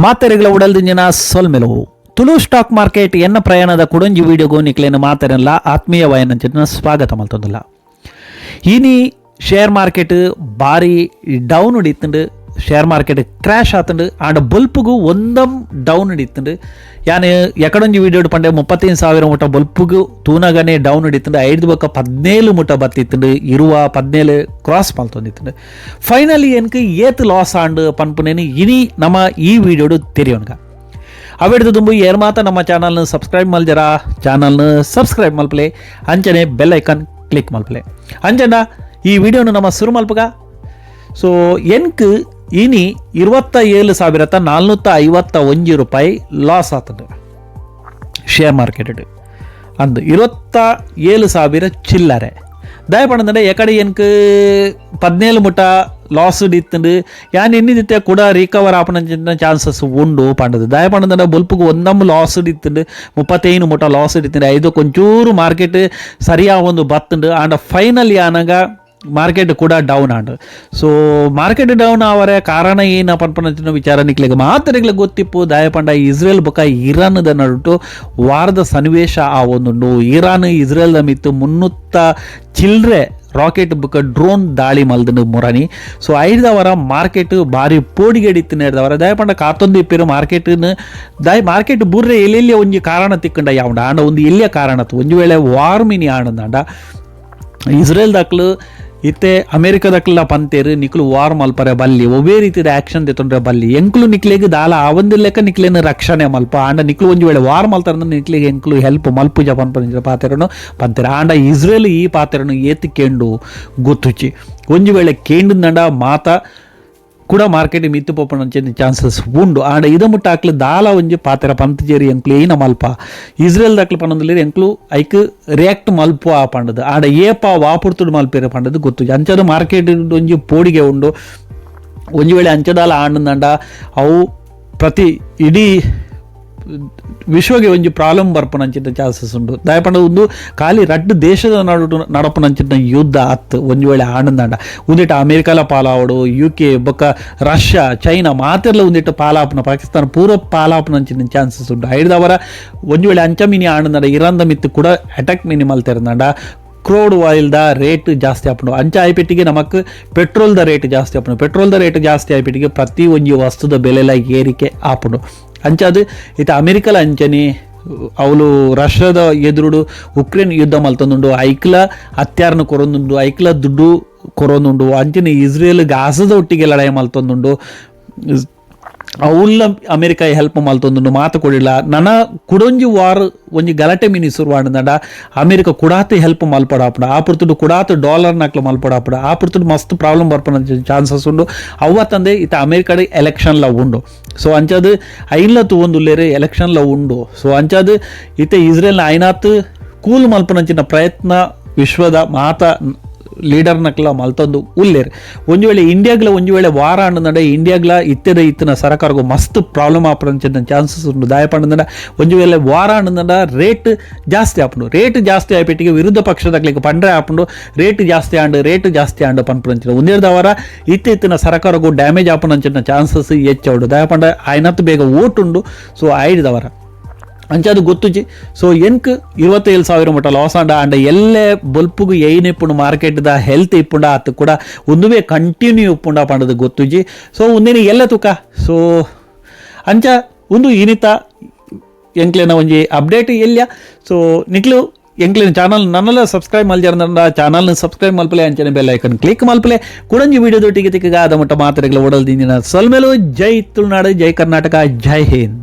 ಮಾತೆರೆಗಳ ಉಡಲ್ದಿಂಜಿನ ಸೊಲ್ಮೆಲು Tulu stock market ಎನ್ನ ಪ್ರಯಾಣದ ಕುಡಂಜಿ ವಿಡಿಯೋಗು ನಿಕ್ಲೇನು ಮಾತೆರಲ್ಲ ಆತ್ಮೀಯವಾಯನ ಸ್ವಾಗತ ಮಲ್ತೊಂದಿಲ್ಲ ಇನಿ ಶೇರ್ ಮಾರ್ಕೆಟ್ ಭಾರಿ ಡೌನ್ ಹಿಡಿತುಂಡು ಶೇರ್ ಮಾರ್ಕೆಟ್ ಕ್ರ್ಯಾಶ್ ಆತುಂಡು ಆಂಡ ಬಲ್ಪುಗು ಒಂದಂ ಡೌನ್ ಹಿಡಿತುಂಡು ಯಾನು ಎಕಡೊಂಜಿ ವಿಡಿಯೋ ಪಂಡೆ 35,000 ಮುಟ ಬಲ್ಪುಗು ತೂನಗನೆ ಡೌನ್ ಹಿಡಿತುಂಡು 5-17 ಮುಟ ಬತ್ತಿತ್ತುಂಡು ಇರುವ 17 ಕ್ರಾಸ್ ಮಲ್ತೊಂದಿತ್ತುಂಡು ಫೈನಲಿ ಎನ್ಕು ಏತ್ ಲಾಸ್ ಆಂಡ್ ಪನ್ಪುನೇನು ಇನಿ ನಮ್ಮ ಈ ವಿಡಿಯೋಡು ತೆರೆಯೋನ್ಗ ಅವೆಡ್ದು ತುಂಬು ಏರ್ ಮಾತ ನಮ್ಮ ಚಾನಲ್ನ ಸಬ್ಸ್ಕ್ರೈಬ್ ಮಲ್ಜರ ಚಾನಲ್ನ ಸಬ್ಸ್ಕ್ರೈಬ್ ಮಲ್ಪಲೆ ಅಂಚನೆ ಬೆಲ್ ಐಕನ್ ಕ್ಲಿಕ್ ಮಲ್ಪಲೆ ಅಂಚನ ಈ ವಿಡಿಯೋನು ನಮ್ಮ ಶುರು ಮಲ್ಪಗ ಸೊ ಎನ್ಕ್ ಇನಿ 27,451 ರೂಪಾಯಿ ಲಾಸ್ ಆತುಂಡು ಶೇರ್ ಮಾರ್ಕೆಟ್ ಅಂದು 27,000 ಚಿಲ್ಲರೆ ದಯಪಂಡೆ ಎಕಡೆ ಎನ್ಕ್ 17 ಮುಟ ಲಾಸ್ ಹಿಡಿತುಂಡು ಯಾನ್ ಎನ್ನಿದಿತ್ತೆ ಕೂಡ ರಿಕವರ್ ಆಪನ ಚಾನ್ಸಸ್ ಉಂಡು ಪಂಡದು ದಯಪಂಡೆ ಬಲ್ಪುಗು ಒಂದಮ್ಮ ಲಾಸ್ ಹಿಡಿತುಂಡು 35 ಮುಟ ಲಾಸ್ ಹಿಡಿತುಂಡು ಐದು ಕೊಂಚೂರು ಮಾರ್ಕೆಟ್ ಸರಿಯಾ ಒಂದು ಬತ್ತುಂಡು ಆಂಡ ಫೈನಲ್ ಯಾನಗ ಮಾರ್ಕೆಟ್ ಕೂಡ ಡೌನ್ ಆಂಡ್ ಸೊ ಮಾರ್ಕೆಟ್ ಡೌನ್ ಆವರೆ ಕಾರಣ ಏನು ಪನ್ಪನ ವಿಚಾರ ನಿಕ್ಲಿಗೆ ಮಾತರೆಗ್ಲಿಗೆ ಗೊತ್ತಿಪ್ಪು ದಯಪಂಡ ಇಸ್ರೇಲ್ ಬೊಕ ಇರಾನ್ದ ನಡುಟು ವಾರದ ಸನ್ನಿವೇಶ ಆ ಒಂದುಂಡು ಇರಾನ್ ಇಸ್ರೇಲ್ದ ಮಿತ್ತು 300 ಚಿಲ್ರೆ ರಾಕೆಟ್ ಬುಕ್ಕ ಡ್ರೋನ್ ದಾಳಿ ಮಲ್ದನು ಮುರನಿ ಸೊ ಐದವರ ಮಾರ್ಕೆಟ್ ಭಾರಿ ಪೋಡಿಗೆಡಿತ್ತು ನಡೆದವರ ದಯಪಂಡ ಕಾತೊಂದು ಇಪ್ಪಿರು ಮಾರ್ಕೆಟ್ ಬುರ್ರೆ ಎಲ್ಲೆಲ್ಲಿ ಒಂಜಿ ಕಾರಣ ತಿಕ್ಕಂಡ ಯಾವಂಡ ಆಂಡ ಒಂದು ಎಲ್ಲಿಯ ಕಾರಣ ಒಂದು ವೇಳೆ ವಾರ್ಮಿನಿ ಆಂಡ ಇಸ್ರೇಲ್ ದಾಕ್ಲು ಇತ್ತೆ ಅಮೇರಿಕಾದಕ್ಕೆಲ್ಲ ಪಂತೇರು ನಿಕ್ಲು ವಾರ್ ಮಲ್ಪರೆ ಬಲ್ಲಿ ಒಬ್ಬೇ ರೀತಿಯ ಆಕ್ಷನ್ ತೆತ್ತೊಂಡ್ರೆ ಬಲ್ಲಿ ಎಂಕ್ಲು ನಿಕ್ಲಿಗೆ ದಾಲ ಆವಂದ ಲೆಕ್ಕ ನಿಕ್ಲೇನು ರಕ್ಷಣೆ ಮಲ್ಪ ಆಂಡ ನಿಕ್ಲು ಒಂದು ವೇಳೆ ವಾರ್ ಮಲ್ತಾರ ನಿಕ್ಲಿಗೆ ಎಂಕ್ಲು ಹೆಲ್ಪ್ ಮಲ್ಪು ಜಪಾನ್ ಪಾತೆರನು ಪಂತೇರ ಆಂಡ ಇಸ್ರೇಲ್ ಈ ಪಾತೆರನು ಏತ್ ಕೇಂಡು ಗೊತ್ತುಚಿ ಒಂದು ವೇಳೆ ಕೇಂಡು ಮಾತ ಕೂಡ ಮಾರ್ಕೆಟ್ ಮಿತ್ತು ಪೋಪಣ ಚಾನ್ಸಸ್ ಉಂಡು ಆಂಡ ಇದ ಮುಟ್ಟ ಹಾಕ್ಲು ದಾಲ ಒಂಜಿ ಪಾತೆರ ಪಂತಜೇರಿ ಎಂಕ್ಲು ಏನ ಮಲ್ಪ ಇಸ್ರೇಲ್ ದಾಕ್ಲು ಪನ್ನೊಂದುಲ್ಲೇರು ಎಂಕ್ಲು ಐಕ್ ರಿಯಾಕ್ಟ್ ಮಲ್ಪು ಆ ಪಂಡದು ಆಂಡ ಏಪ ವಾಪುರ್ತುಡು ಮಲ್ಪೇರ ಪಂಡದು ಗೊತ್ತು ಅಂಚದು ಮಾರ್ಕೆಟ್ ಒಂಜಿ ಪೋಡಿಗೆ ಉಂಡು ಒಂಜಿ ವೇಳೆ ಅಂಚದಾಲ ಆಂಡಂದ ಅವು ಪ್ರತಿ ಇಡೀ ವಿಶ್ವಗೆ ಒಂಜಿ ಪ್ರಾಬ್ಲಮ್ ಬರ್ಪನಂಚಿನ ಚಾನ್ಸಸ್ ಉಂಡು ದಯಪಂಡ ಒಂದು ಖಾಲಿ ರಡ್ಡು ದೇಶದ ನಡಪನಂಚಿನ ಯುದ್ಧ ಅತ್ತು ಒಂದು ವೇಳೆ ಆನಂದಾಂಡ ಒಂದಿಟ್ಟು ಅಮೇರಿಕಾಲ ಪಾಲಾವಡು UK ಬೊಕ್ಕ ರಷ್ಯಾ ಚೈನಾ ಮಾತೆಲ್ಲ ಒಂದಿಟ್ಟು ಪಾಲಾಪನ ಪಾಕಿಸ್ತಾನ ಪೂರ ಪಾಲಾಪನಂಚಿನ ಚಾನ್ಸಸ್ ಉಂಡು ಐದವರ ಒಂದು ವೇಳೆ ಅಂಚಮಿನಿ ಆನಂದಾಂಡ ಇರಾನ್ದ ಮಿತ್ತು ಕೂಡ ಅಟ್ಯಾಕ್ ಮಿನಿ ಮಲ್ತಿರಂದಾಂಡ ಕ್ರೂಡ್ ಆಯಿಲ್ದ ರೇಟ್ ಜಾಸ್ತಿ ಆಪುಂಡು ಅಂಚ ಆಯ್ಪೆಟ್ಟಿಗೆ ನಮಕ್ ಪೆಟ್ರೋಲ್ದ ರೇಟ್ ಜಾಸ್ತಿ ಆಪುಂಡು ಪೆಟ್ರೋಲ್ದ ರೇಟ್ ಜಾಸ್ತಿ ಆಯ್ಪೆಟ್ಟಿಗೆ ಪ್ರತಿ ಒಂಜಿ ವಸ್ತುದ ಬೆಲೆಲ ಏರಿಕೆ ಆಪುಂಡು ಅಂಚದು ಇತ್ತ ಅಮೆರಿಕಲ ಅಂಚನೆ ಅವಳು ರಷ್ಯಾದ ಎದುರುಡು ಉಕ್ರೇನ್ ಯುದ್ಧ ಮಲ್ತೊಂದುಂಡು ಐಕ್ಲ ಹತ್ಯಾರನ ಕೊರೊಂದುಂಡು ಐಕ್ಲ ದುಡ್ಡು ಕೊರೊಂದುಂಡು ಅಂಚನೆ ಇಸ್ರೇಲ್ ಗಾಸದ ಒಟ್ಟಿಗೆ ಲಡಾಯಿ ಮಲ್ತೊಂದುಂಡು ಅವಲ್ಲ ಅಮೇರಿಕಾ ಹೆಲ್ಪ್ ಮಲ್ತೊಂದುಂಡು ಮಾತು ಕೊಡಿಲ್ಲ ನನ್ನ ಕುಡೊಂಜಿ ವಾರ್ ಒಂಜಿ ಗಲಾಟೆ ಮಿನಿ ಶುರುವಾಂಡ ಅಮೇರಿಕಾ ಕುಡಾತು ಹೆಲ್ಪ್ ಮಲ್ಪಡಾಪುಂಡು ಆ ಪುರ್ತುಡು ಕುಡಾತು ಡಾಲರ್ ನಕ್ಲು ಮಲ್ಪಡಾಪುಂಡು ಆ ಪುರ್ತುಡು ಮಸ್ತ್ ಪ್ರಾಬ್ಲಮ್ ಬರ್ಪನ ಚಾನ್ಸಸ್ ಉಂಡು ಅವತ್ತಂದೆ ಇತ್ತ ಅಮೇರಿಕಾದ ಎಲೆಕ್ಷನ್ಲ ಉಂಡು ಸೊ ಅಂಚದು ಐನ್ಲತ್ತು ಒಂದುಲ್ಲೇರು ಎಲೆಕ್ಷನ್ಲ ಉಂಡು ಸೊ ಅಂಚದು ಇತ್ತ ಇಸ್ರೇಲ್ನ ಐನಾತ್ ಕೂಲ್ ಮಲ್ಪನಂಚಿನ ಪ್ರಯತ್ನ ವಿಶ್ವದ ಮಾತ ಲೀಡರ್ ನಕ್ಲ ಮಲ್ತೊಂದು ಉಲ್ಲೇರು ಒಂದು ವೇಳೆ ಇಂಡಿಯಾಗ್ಲ ಒಂದು ವೇಳೆ ವಾರ ಅನ್ನಂದ್ರೆ ಇಂಡಿಯಾಗ್ಲ ಇತ್ತಿನ ಸರ್ಕಾರಗೂ ಮಸ್ತ್ ಪ್ರಾಬ್ಲಮ್ ಆಪಂಚಿನ ಚಾನ್ಸಸ್ ಉಂಟು ದಾಯಪಂಡ ಒಂದು ವೇಳೆ ವಾರ ಅನ್ನಂದ್ರೆ ರೇಟ್ ಜಾಸ್ತಿ ಆಪುಂಡು ರೇಟ್ ಜಾಸ್ತಿ ಆಯ್ಪಟ್ಟಿಗೆ ವಿರುದ್ಧ ಪಕ್ಷದಾಗ್ಲಿಕ್ಕೆ ಪಂಡ್ರೆ ಆಪುಂಡು ರೇಟ್ ಜಾಸ್ತಿ ಆಂಡು ಪನ್ಪಂಚಿನ ಒಂದಿರ್ದವರ ಇತ್ತಿನ ಸರ್ಕಾರಗೂ ಡ್ಯಾಮೇಜ್ ಆಪನಂಚಿನ ಚಾನ್ಸಸ್ ಹೆಚ್ಚೌಡು ದಾಯಪಂಡ ಆಯ್ನತ್ತು ಬೇಗ ಓಟುಂಡು ಸೊ ಐದವರ ಅಂಚದು ಗೊತ್ತುಜಿ ಸೊ ಎನ್ಕ್ 27,000 ಮುಟ ಲಾಸ್ ಆಂಡ ಎಲ್ಲೇ ಬಲ್ಪುಗು ಏನ್ ಇಪ್ಪುಂಡು ಮಾರ್ಕೆಟ್ದ ಹೆಲ್ತ್ ಇಪ್ಪುಂಡ ಅತ್ತು ಕೂಡ ಒಂದುವೇ ಕಂಟಿನ್ಯೂ ಇಪ್ಪುಂಡ ಪಂಡದು ಗೊತ್ತುಜಿ ಸೊ ಒಂದಿನ ಎಲ್ಲ ತುಕ ಸೊ ಅಂಚ ಒಂದು ಇನಿತ ಎಂಕ್ಲೆನ ಒಂಜಿ ಅಪ್ಡೇಟ್ ಎಲ್ಯ ಸೊ ನಿಕ್ಲು ಎಂಕ್ಲಿನ ಚಾನಲ್ ನನ್ನೆಲ್ಲ ಸಬ್ಸ್ಕ್ರೈಬ್ ಮಲ್ಜಾರ ಚಾನಲ್ನ ಸಬ್ಸ್ಕ್ರೈಬ್ ಮಲ್ಪಲೆ ಅಂಚನೆ ಬೆಲ್ ಐಕನ್ ಕ್ಲಿಕ್ ಮಲ್ಪಲೆ ಕುಡಂಜಿ ವಿಡಿಯೋದೊಟ್ಟಿಗೆ ತಿಕ್ಕಗ ಆದ ಮುಟ್ಟ ಮಾತ್ರೆಗಳ ಓಡಲ್ದಿನ ಸೊಲ್ಮೇಲು ಜೈ ತುಳುನಾಡು ಜೈ ಕರ್ನಾಟಕ ಜೈ ಹಿಂದ್.